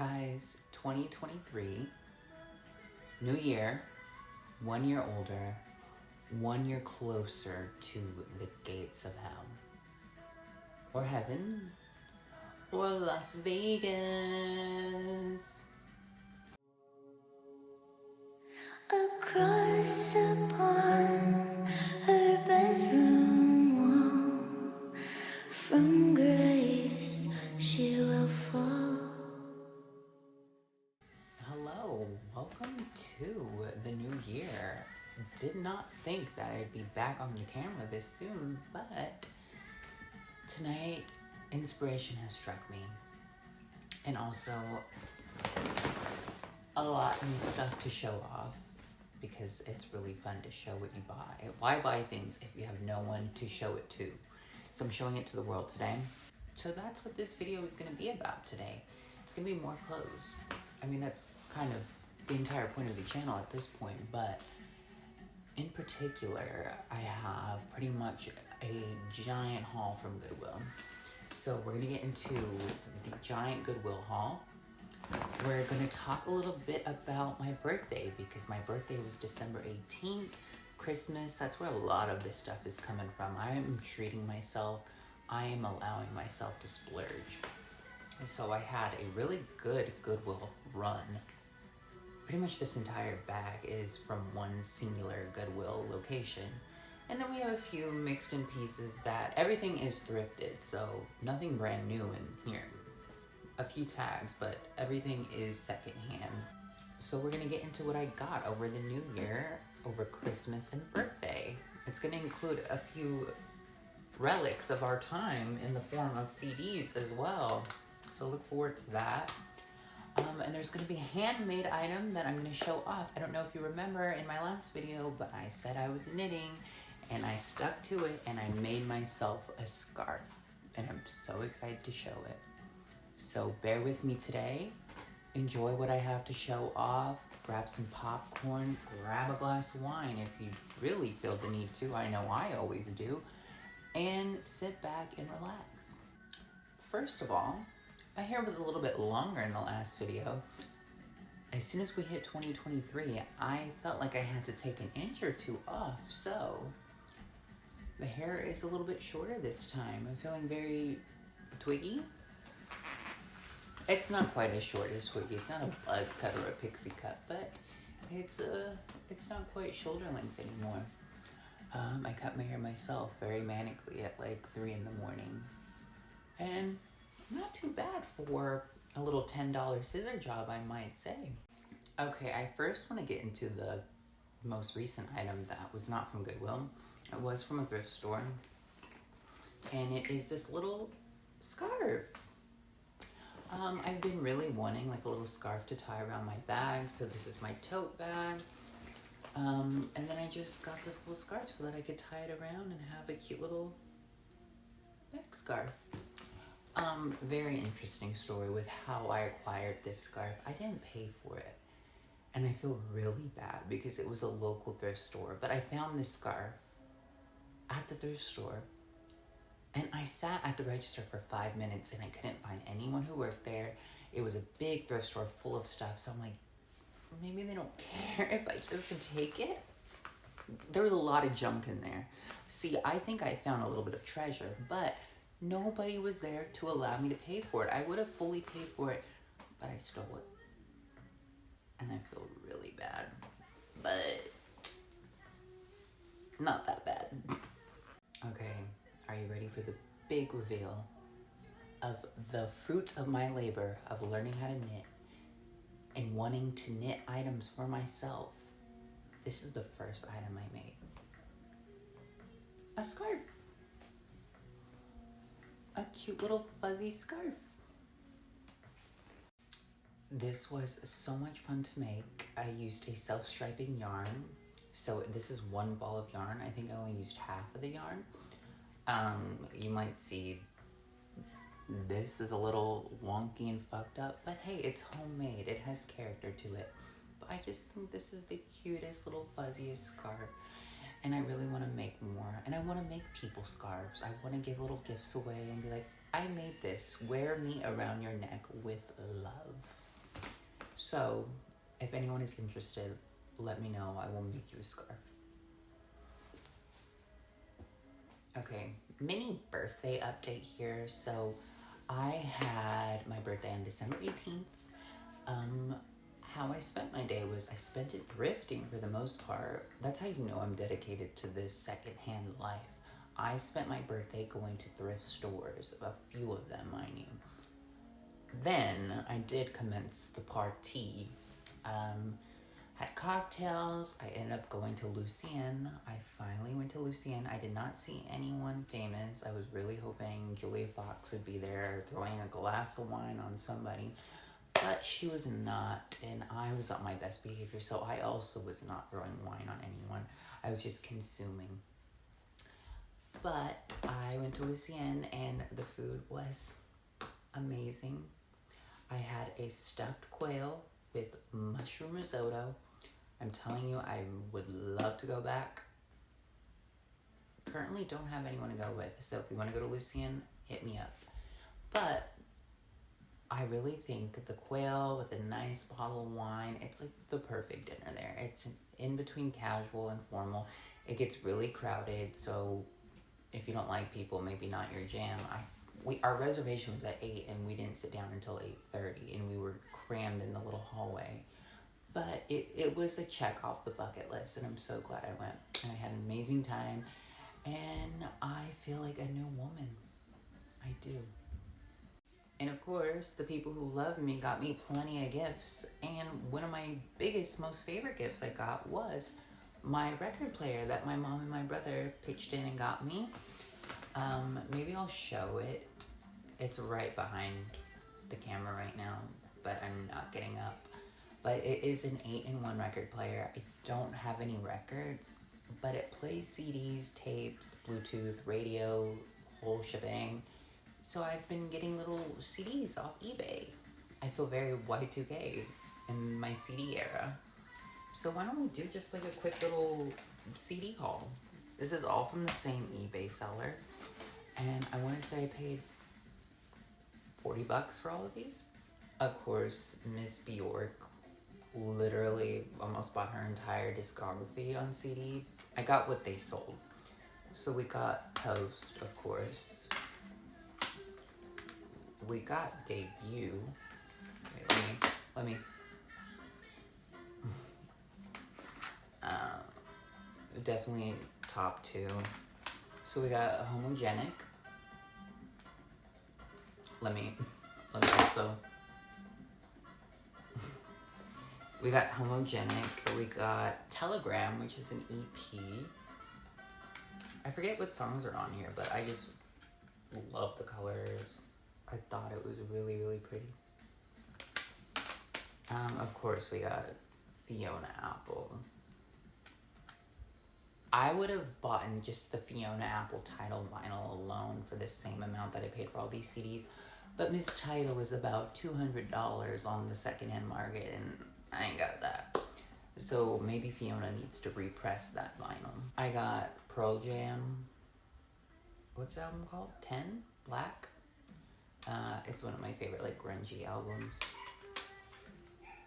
Guys, 2023, new year, 1 year older, 1 year closer to the gates of hell. Or heaven, or Las Vegas. Across upon her bedroom wall, from grace she will fall. Hello, welcome to the new year. Did not think that I'd be back on the camera this soon, but tonight inspiration has struck me. And also a lot of new stuff to show off because it's really fun to show what you buy. Why buy things if you have no one to show it to? So I'm showing it to the world today. So that's what this video is going to be about today. It's going to be more clothes. I mean, that's kind of the entire point of the channel at this point, but in particular, I have pretty much a giant haul from Goodwill. So we're going to get into the giant Goodwill haul. We're going to talk a little bit about my birthday because my birthday was December 18th. Christmas, that's where a lot of this stuff is coming from. I am treating myself. I am allowing myself to splurge. And so I had a really good Goodwill run. Pretty much this entire bag is from one singular Goodwill location. And then we have a few mixed in pieces that everything is thrifted, so nothing brand new in here. A few tags, but everything is secondhand. So we're gonna get into what I got over the new year, over Christmas and birthday. It's gonna include a few relics of our time in the form of CDs as well. So look forward to that. And there's gonna be a handmade item that I'm gonna show off. I don't know if you remember in my last video, but I said I was knitting and I stuck to it and I made myself a scarf. And I'm so excited to show it. So bear with me today. Enjoy what I have to show off. Grab some popcorn, grab a glass of wine if you really feel the need to. I know I always do. And sit back and relax. First of all, my hair was a little bit longer in the last video. As soon as we hit 2023, I felt like I had to take an inch or two off, so the hair is a little bit shorter this time. I'm feeling very twiggy. It's not quite as short as twiggy. It's not a buzz cut or a pixie cut, but it's not quite shoulder length anymore. I cut my hair myself very manically at like 3 in the morning. And not too bad for a little $10 scissor job, I might say. Okay, I first want to get into the most recent item that was not from Goodwill. It was from a thrift store. And it is this little scarf. I've been really wanting like a little scarf to tie around my bag. So this is my tote bag. And then I just got this little scarf so that I could tie it around and have a cute little neck scarf. Very interesting story with how I acquired this scarf. I didn't pay for it. And I feel really bad because it was a local thrift store. But I found this scarf at the thrift store. And I sat at the register for 5 minutes and I couldn't find anyone who worked there. It was a big thrift store full of stuff. So I'm like, maybe they don't care if I just take it. There was a lot of junk in there. See, I think I found a little bit of treasure, but nobody was there to allow me to pay for it. I would have fully paid for it, but I stole it. And I feel really bad, but not that bad. Okay, are you ready for the big reveal of the fruits of my labor of learning how to knit and wanting to knit items for myself? This is the first item I made. A scarf. A cute little fuzzy scarf. This was so much fun to make. I used a self-striping yarn. So this is one ball of yarn. I think I only used half of the yarn. You might see this is a little wonky and fucked up, but hey, it's homemade. It has character to it. But I just think this is the cutest little fuzziest scarf. And I really want to make more. And I want to make people scarves. I want to give little gifts away and be like, I made this. Wear me around your neck with love. So, if anyone is interested, let me know. I will make you a scarf. Okay, mini birthday update here. So, I had my birthday on December 18th. How I spent my day was I spent it thrifting for the most part. That's how you know I'm dedicated to this secondhand life. I spent my birthday going to thrift stores, a few of them, mind you. Then I did commence the party. Had cocktails. I ended up going to Lucien. I finally went to Lucien. I did not see anyone famous. I was really hoping Julia Fox would be there throwing a glass of wine on somebody. But she was not, and I was on my best behavior, so I also was not throwing wine on anyone. I was just consuming. But I went to Lucien, and the food was amazing. I had a stuffed quail with mushroom risotto. I'm telling you, I would love to go back. Currently don't have anyone to go with, so if you want to go to Lucien, hit me up. But I really think the quail with a nice bottle of wine, it's like the perfect dinner there. It's in between casual and formal. It gets really crowded, so if you don't like people, maybe not your jam. Our reservation was at 8 and we didn't sit down until 8:30 and we were crammed in the little hallway. But it was a check off the bucket list, and I'm so glad I went. And I had an amazing time, and I feel like a new woman. I do. And of course, the people who love me got me plenty of gifts. And one of my biggest, most favorite gifts I got was my record player that my mom and my brother pitched in and got me. Maybe I'll show it. It's right behind the camera right now, but I'm not getting up. But it is an 8-in-1 record player. I don't have any records, but it plays CDs, tapes, Bluetooth, radio, whole shebang. So I've been getting little CDs off eBay. I feel very Y2K in my CD era. So why don't we do just like a quick little CD haul? This is all from the same eBay seller. And I want to say I paid $40 for all of these. Of course, Miss Bjork literally almost bought her entire discography on CD. I got what they sold. So we got Toast, of course. We got Debut. Wait, let me. Definitely top 2. So we got Homogenic. Let me also. We got Homogenic. We got Telegram, which is an EP. I forget what songs are on here, but I just love the colors. I thought it was really, really pretty. Of course, we got Fiona Apple. I would have bought just the Fiona Apple Tidal vinyl alone for the same amount that I paid for all these CDs. But Miss Tidal is about $200 on the secondhand market, and I ain't got that. So maybe Fiona needs to repress that vinyl. I got Pearl Jam. What's the album called? 10? Black? It's one of my favorite like grungy albums.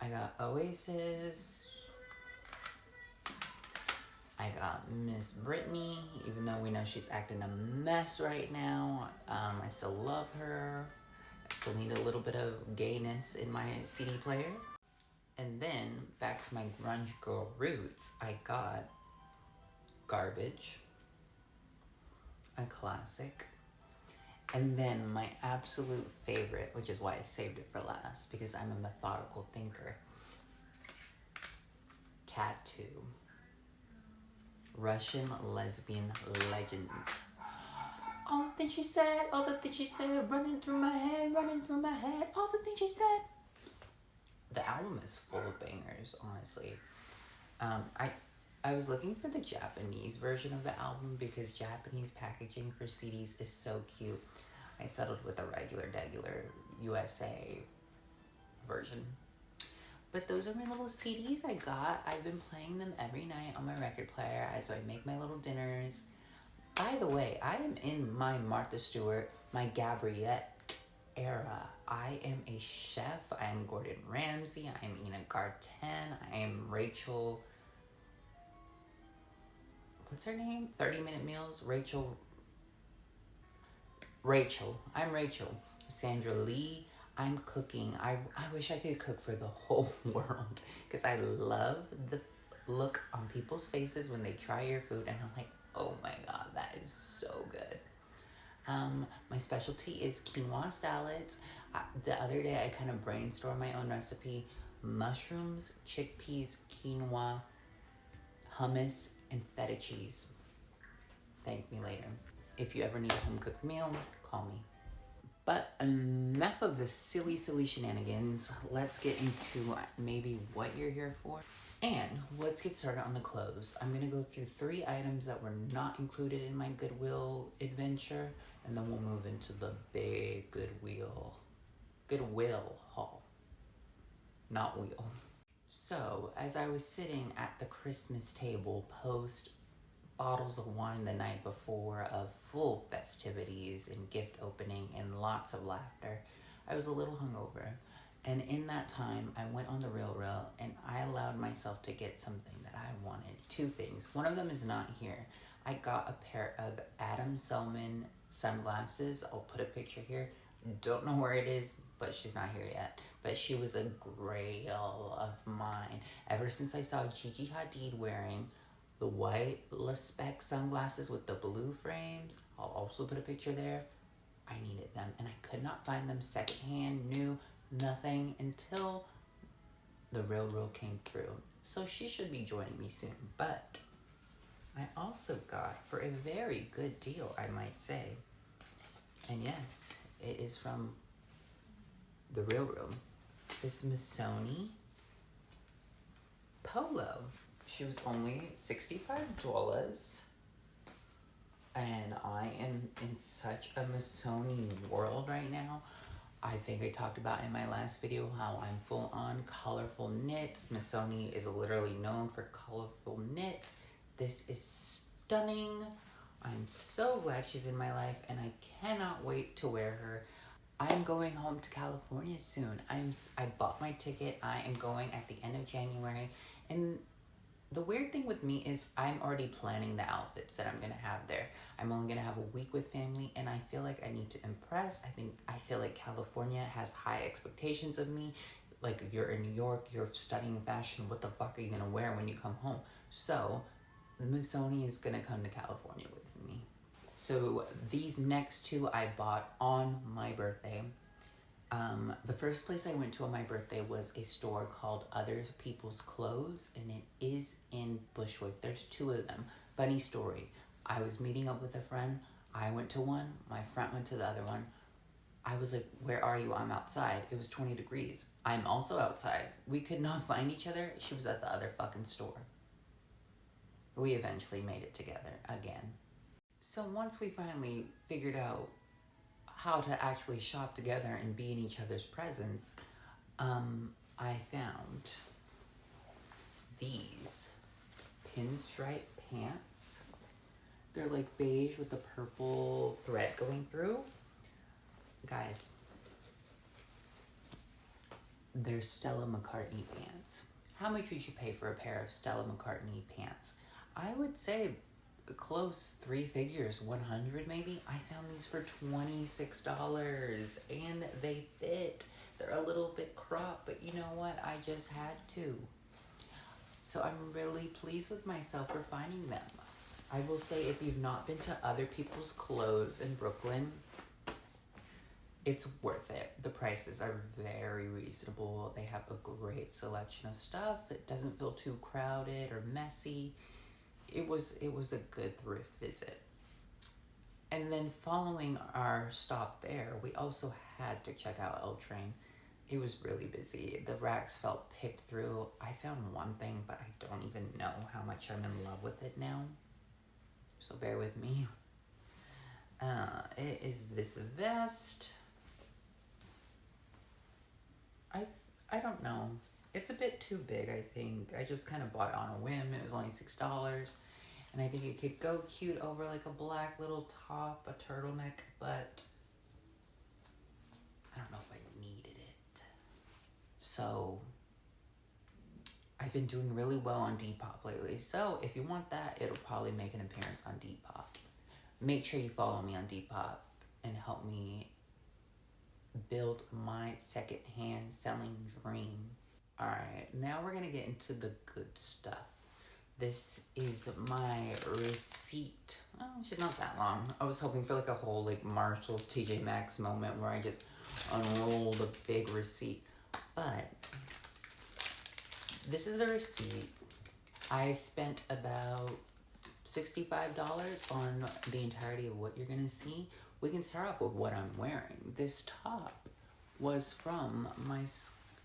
I got Oasis. I got Miss Britney, even though we know she's acting a mess right now. I still love her. I still need a little bit of gayness in my CD player. And then, back to my grunge girl roots, I got Garbage, a classic. And then my absolute favorite, which is why I saved it for last, because I'm a methodical thinker. Tattoo. Russian lesbian legends. All the things she said, all the things she said, running through my head, all the things she said. The album is full of bangers, honestly. I was looking for the Japanese version of the album because Japanese packaging for CDs is so cute. I settled with the regular USA version. But those are my little CDs I got. I've been playing them every night on my record player as I make my little dinners. By the way, I am in my Martha Stewart, my Gabriette era. I am a chef. I am Gordon Ramsay. I am Ina Garten. I am Rachel. What's her name? 30-Minute Meals. Rachel. I'm Rachel. Sandra Lee. I'm cooking. I wish I could cook for the whole world because I love the look on people's faces when they try your food and I'm like, oh my god, that is so good. My specialty is quinoa salads. The other day I kind of brainstormed my own recipe. Mushrooms, chickpeas, quinoa, hummus, and feta cheese. Thank me later. If you ever need a home cooked meal, call me. But enough of the silly shenanigans. Let's get into maybe what you're here for. And let's get started on the clothes. I'm going to go through 3 items that were not included in my Goodwill adventure. And then we'll move into the big Goodwill haul. Not wheel. So, as I was sitting at the Christmas table post bottles of wine the night before of full festivities and gift opening and lots of laughter, I was a little hungover. And in that time, I went on the real and I allowed myself to get something that I wanted. 2 things. One of them is not here. I got a pair of Adam Selman sunglasses. I'll put a picture here. Don't know where it is, but she's not here yet. But she was a grail of mine. Ever since I saw Gigi Hadid wearing the white La Spec sunglasses with the blue frames, I'll also put a picture there. I needed them, and I could not find them secondhand, new, nothing, until the real came through. So she should be joining me soon. But I also got, for a very good deal, I might say, and yes, it is from the Real, this Missoni polo. She was only $65, and I am in such a Missoni world right now. I think I talked about in my last video how I'm full on colorful knits. Missoni is literally known for colorful knits. This is stunning. I'm so glad she's in my life, and I cannot wait to wear her. I'm going home to California soon. I bought my ticket. I am going at the end of January, and the weird thing with me is I'm already planning the outfits that I'm going to have there. I'm only going to have a week with family, and I feel like I need to impress. I feel like California has high expectations of me. Like, you're in New York, you're studying fashion. What the fuck are you going to wear when you come home? So, Missoni is going to come to California with me. So, these next 2 I bought on my birthday. The first place I went to on my birthday was a store called Other People's Clothes, and it is in Bushwick. There's 2 of them. Funny story. I was meeting up with a friend. I went to one. My friend went to the other one. I was like, where are you? I'm outside. It was 20 degrees. I'm also outside. We could not find each other. She was at the other fucking store. We eventually made it together again. So once we finally figured out how to actually shop together and be in each other's presence, I found these pinstripe pants. They're like beige with a purple thread going through. Guys, they're Stella McCartney pants. How much would you pay for a pair of Stella McCartney pants? I would say close 3 figures, 100 maybe. I found these for $26 and they fit. They're a little bit cropped, but you know what? I just had to. So I'm really pleased with myself for finding them. I will say, if you've not been to Other People's Clothes in Brooklyn, it's worth it. The prices are very reasonable. They have a great selection of stuff. It doesn't feel too crowded or messy. It was a good thrift visit. And then following our stop there, we also had to check out L Train. It was really busy. The racks felt picked through. I found one thing, but I don't even know how much I'm in love with it now. So bear with me. It is this vest. I don't know. It's a bit too big, I think. I just kind of bought it on a whim. It was only $6. And I think it could go cute over like a black little top, a turtleneck, but I don't know if I So I've been doing really well on Depop lately. So if you want that, it'll probably make an appearance on Depop. Make sure you follow me on Depop and help me build my secondhand selling dream. Alright, now we're gonna get into the good stuff. This is my receipt. Oh, she's not that long. I was hoping for like a whole like Marshall's TJ Maxx moment where I just unrolled a big receipt. But this is the receipt. I spent about $65 on the entirety of what you're gonna see. We can start off with what I'm wearing. This top was from my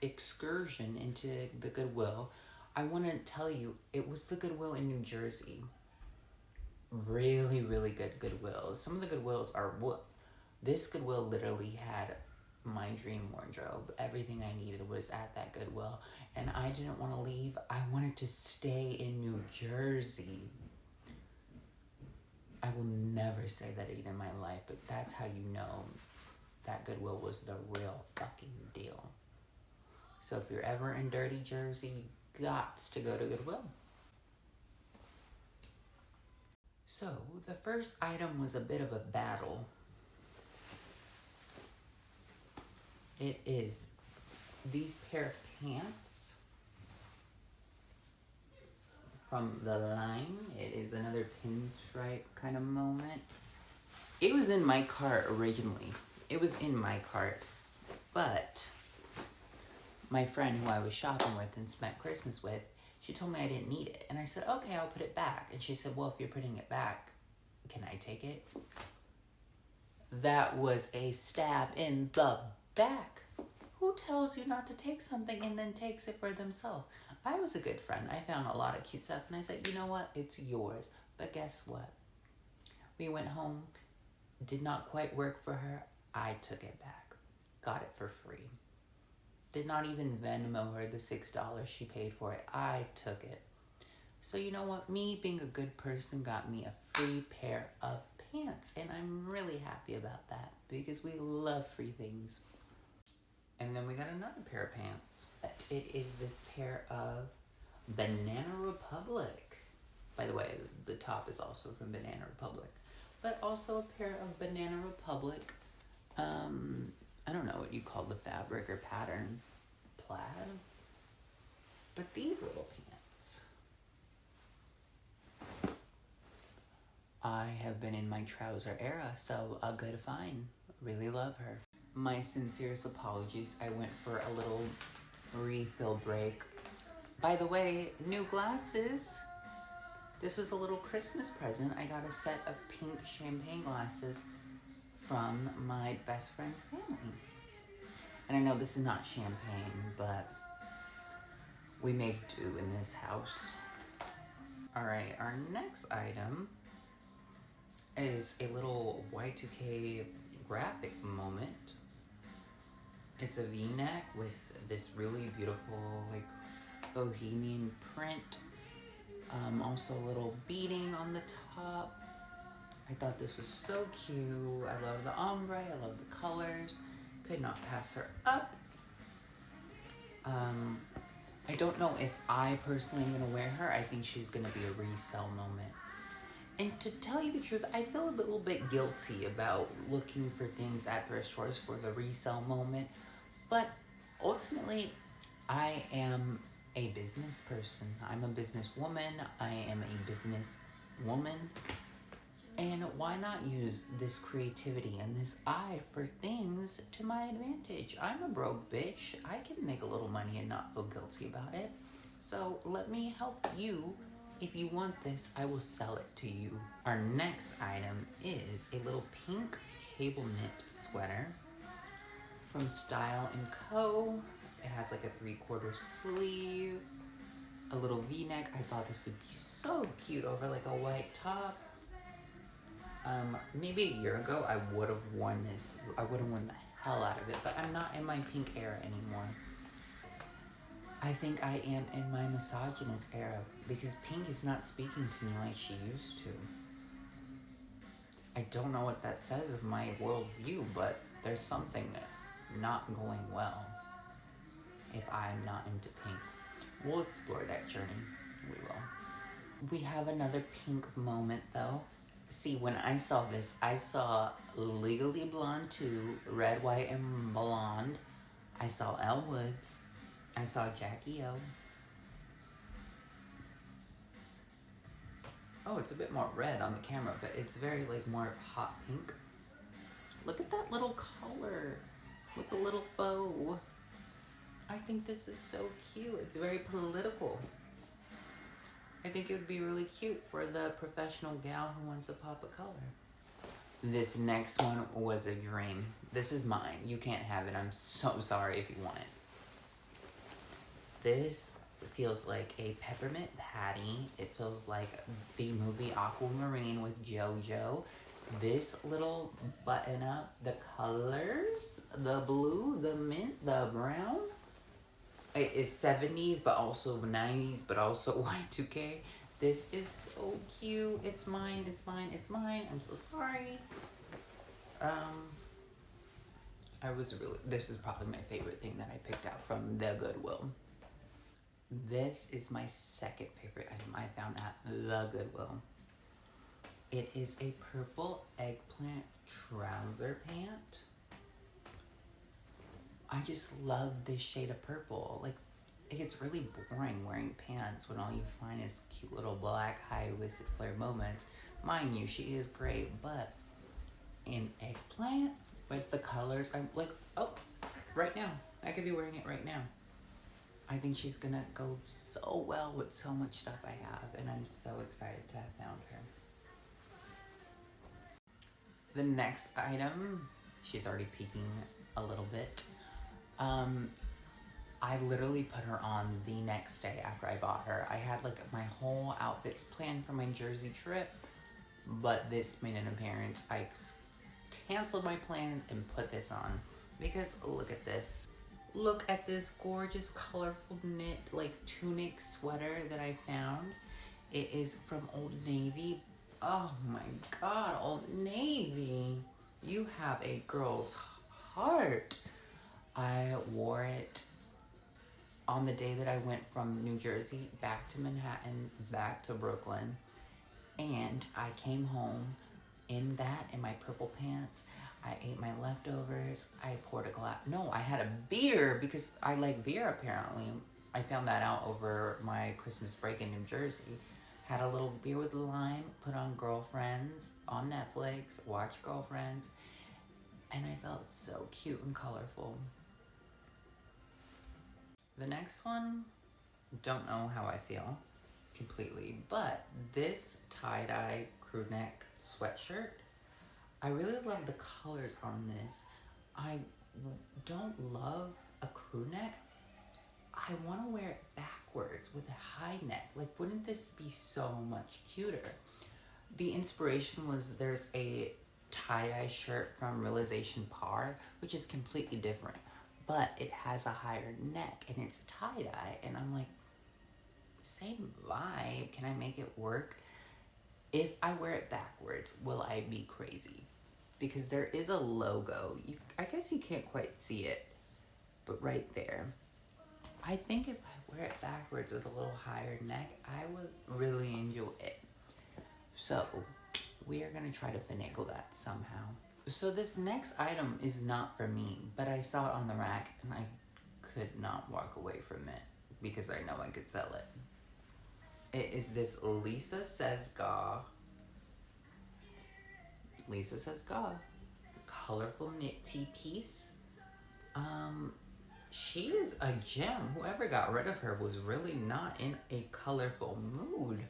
excursion into the Goodwill. I want to tell you, it was the Goodwill in New Jersey. Really, really good Goodwill. Some of the Goodwills are this Goodwill literally had my dream wardrobe. Everything I needed was at that Goodwill, and I didn't want to leave. I wanted to stay in New Jersey. I will never say that again in my life, but that's how you know that Goodwill was the real fucking deal. So if you're ever in dirty Jersey, gots to go to Goodwill. So the first item was a bit of a battle. It is these pair of pants from the line. It is another pinstripe kind of moment. It was in my cart originally. It was in my cart, but my friend who I was shopping with and spent Christmas with, she told me I didn't need it. And I said, okay, I'll put it back. And she said, well, if you're putting it back, can I take it? That was a stab in the back. Who tells you not to take something and then takes it for themselves? I was a good friend. I found a lot of cute stuff and I said, you know what? It's yours. But guess what? We went home. Did not quite work for her. I took it back. Got it for free. Did not even Venmo her the $6 she paid for it. I took it. So you know what? Me being a good person got me a free pair of pants. And I'm really happy about that because we love free things. And then we got another pair of pants. It is this pair of Banana Republic. By the way, the top is also from Banana Republic. But also a pair of Banana Republic, I don't know what you call the fabric or pattern, plaid. But these little pants. I have been in my trouser era, so a good find. Really love her. My sincerest apologies. I went for a little refill break. By the way, new glasses. This was a little Christmas present. I got a set of pink champagne glasses from my best friend's family. And I know this is not champagne, but we make do in this house. Alright, our next item is a little Y2K graphic moment. It's a V-neck with this really beautiful, like, bohemian print. Also a little beading on the top. I thought this was so cute. I love the ombre. I love the colors. Could not pass her up. I don't know if I personally am going to wear her. I think she's going to be a resell moment. And to tell you the truth, I feel a little bit guilty about looking for things at thrift stores for the resell moment. But ultimately, I am a business person. I'm a businesswoman. I am a businesswoman. And why not use this creativity and this eye for things to my advantage? I'm a broke bitch. I can make a little money and not feel guilty about it. So let me help you. If you want this, I will sell it to you. Our next item is a little pink cable knit sweater from Style & Co. It has like a 3/4 sleeve, a little V-neck. I thought this would be so cute over like a white top. Maybe a year ago, I would have worn this. I would have worn the hell out of it, but I'm not in my pink era anymore. I think I am in my misogynist era because pink is not speaking to me like she used to. I don't know what that says of my worldview, but there's something not going well. if I'm not into pink. We'll explore that journey. We will. We have another pink moment though. See, when I saw this, I saw Legally Blonde 2, Red, White, and Blonde. I saw Elle Woods. I saw Jackie O. Oh, it's a bit more red on the camera, but it's very like more hot pink. Look at that little color with the little bow. I think this is so cute. It's very political. I think it would be really cute for the professional gal who wants to pop a color. This next one was a dream. This is mine. You can't have it. I'm so sorry if you want it. This feels like a peppermint patty. It feels like the movie Aquamarine with JoJo. This little button up, the colors, the blue, the mint, the brown. It is 70s, but also 90s, but also Y2K. This is so cute. It's mine, it's mine, it's mine. I'm so sorry. This is probably my favorite thing that I picked out from the Goodwill. This is my second favorite item I found at the Goodwill. It is a purple eggplant trouser pant. I just love this shade of purple. Like, it gets really boring wearing pants when all you find is cute little black high-waisted flare moments. Mind you, she is great, but in eggplant with the colors, I'm like, oh, right now. I could be wearing it right now. I think she's gonna go so well with so much stuff I have, and I'm so excited to have found her. The next item, she's already peeking a little bit. I literally put her on the next day after I bought her. I had like my whole outfits planned for my Jersey trip, but this made an appearance. I canceled my plans and put this on because look at this. Look at this gorgeous colorful knit like tunic sweater that I found. It is from Old Navy. Oh my God, Old Navy. You have a girl's heart. I wore it on the day that I went from New Jersey back to Manhattan, back to Brooklyn. And I came home in that, in my purple pants. I ate my leftovers. I poured a glass. No, I had a beer because I like beer apparently. I found that out over my Christmas break in New Jersey. Had a little beer with lime, put on Girlfriends on Netflix, watched Girlfriends, and I felt so cute and colorful. The next one, don't know how I feel completely, but this tie-dye crew neck sweatshirt, I really love the colors on this. I don't love a crew neck. I want to wear it backwards with a high neck. Like, wouldn't this be so much cuter? The inspiration was there's a tie-dye shirt from Realization Par, which is completely different, but it has a higher neck and it's tie-dye, and I'm like, same vibe. Can I make it work? If I wear it backwards, will I be crazy? Because there is a logo. I guess you can't quite see it, but right there. I think if I wear it backwards with a little higher neck, I would really enjoy it. So, we are going to try to finagle that somehow. So this next item is not for me, but I saw it on the rack and I could not walk away from it because I know I could sell it. It is this Lisa Says Ga. Lisa Says Ga. Colorful knit tea piece. She is a gem. Whoever got rid of her was really not in a colorful mood.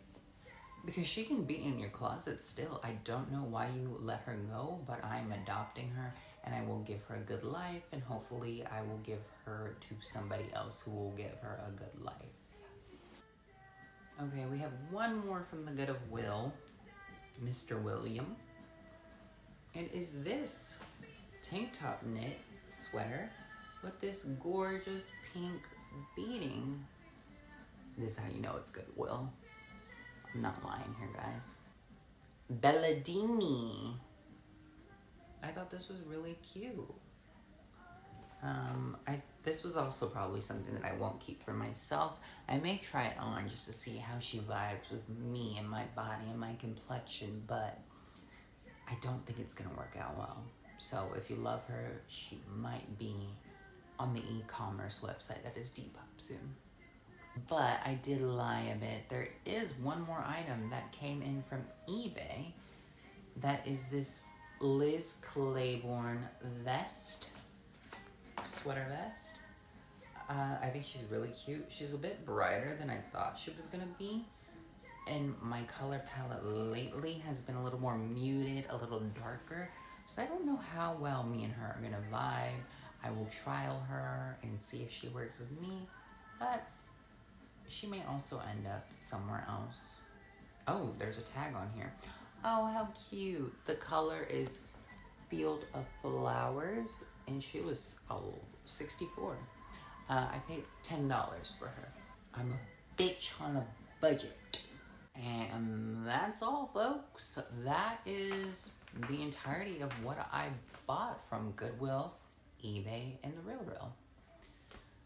Because she can be in your closet still. I don't know why you let her go, but I'm adopting her and I will give her a good life, and hopefully I will give her to somebody else who will give her a good life. Okay, we have one more from the Good of Will, Mr. William. It is this tank top knit sweater with this gorgeous pink beading. This is how you know it's Goodwill. I'm not lying here, guys. Belladini. I thought this was really cute. this was also probably something that I won't keep for myself. I may try it on just to see how she vibes with me and my body and my complexion, but I don't think it's gonna work out well. So if you love her, she might be on the e-commerce website that is Depop soon. But I did lie a bit. There is one more item that came in from eBay. That is this Liz Claiborne vest, sweater vest. I think she's really cute. She's a bit brighter than I thought she was gonna be. And my color palette lately has been a little more muted, a little darker. So I don't know how well me and her are gonna vibe. I will trial her and see if she works with me. But she may also end up somewhere else. Oh, there's a tag on here. Oh, how cute. The color is Field of Flowers, and she was $64. I paid $10 for her. I'm a bitch on a budget. And that's all, folks. That is the entirety of what I bought from Goodwill, eBay, and the RealReal.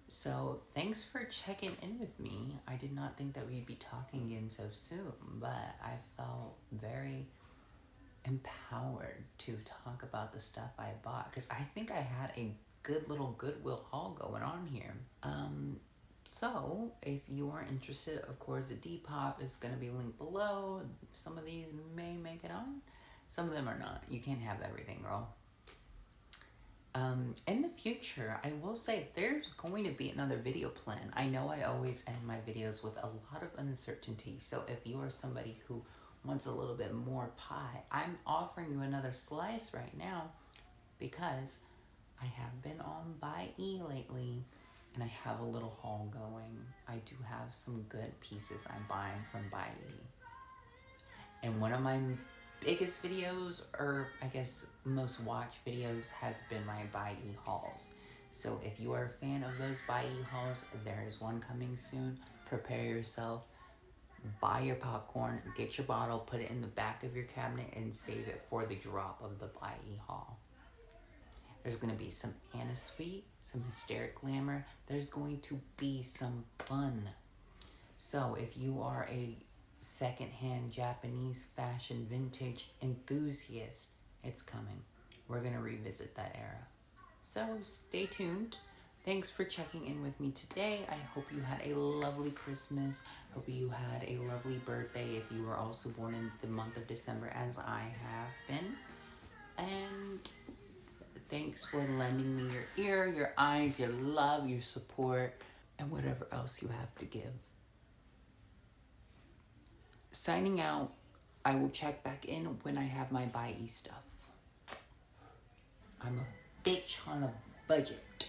So thanks for checking in with me. I did not think that we'd be talking again so soon, but I felt very empowered to talk about the stuff I bought, because I think I had a good little Goodwill haul going on here. So if you are interested, of course, the Depop is going to be linked below. Some of these may make it on. Some of them are not. You can't have everything, girl. In the future, I will say there's going to be another video plan. I know I always end my videos with a lot of uncertainty. So if you are somebody who wants a little bit more pie, I'm offering you another slice right now because I have been on Buy E lately and I have a little haul going. I do have some good pieces I'm buying from Buy E. And one of my biggest videos, or I guess most watched videos, has been my Buy E hauls. So if you are a fan of those Buy E hauls, there is one coming soon. Prepare yourself, buy your popcorn, get your bottle, put it in the back of your cabinet, and save it for the drop of the Buy E haul. There's going to be some Anna Sweet, some hysteric glamour. There's going to be some fun. So if you are a secondhand Japanese fashion vintage enthusiast, it's coming. We're going to revisit that era. So stay tuned. Thanks for checking in with me today. I hope you had a lovely Christmas. Hope you had a lovely birthday if you were also born in the month of December, as I have been. And thanks for lending me your ear, your eyes, your love, your support, and whatever else you have to give. Signing out. I will check back in when I have my Buy E stuff. I'm a bitch on a budget.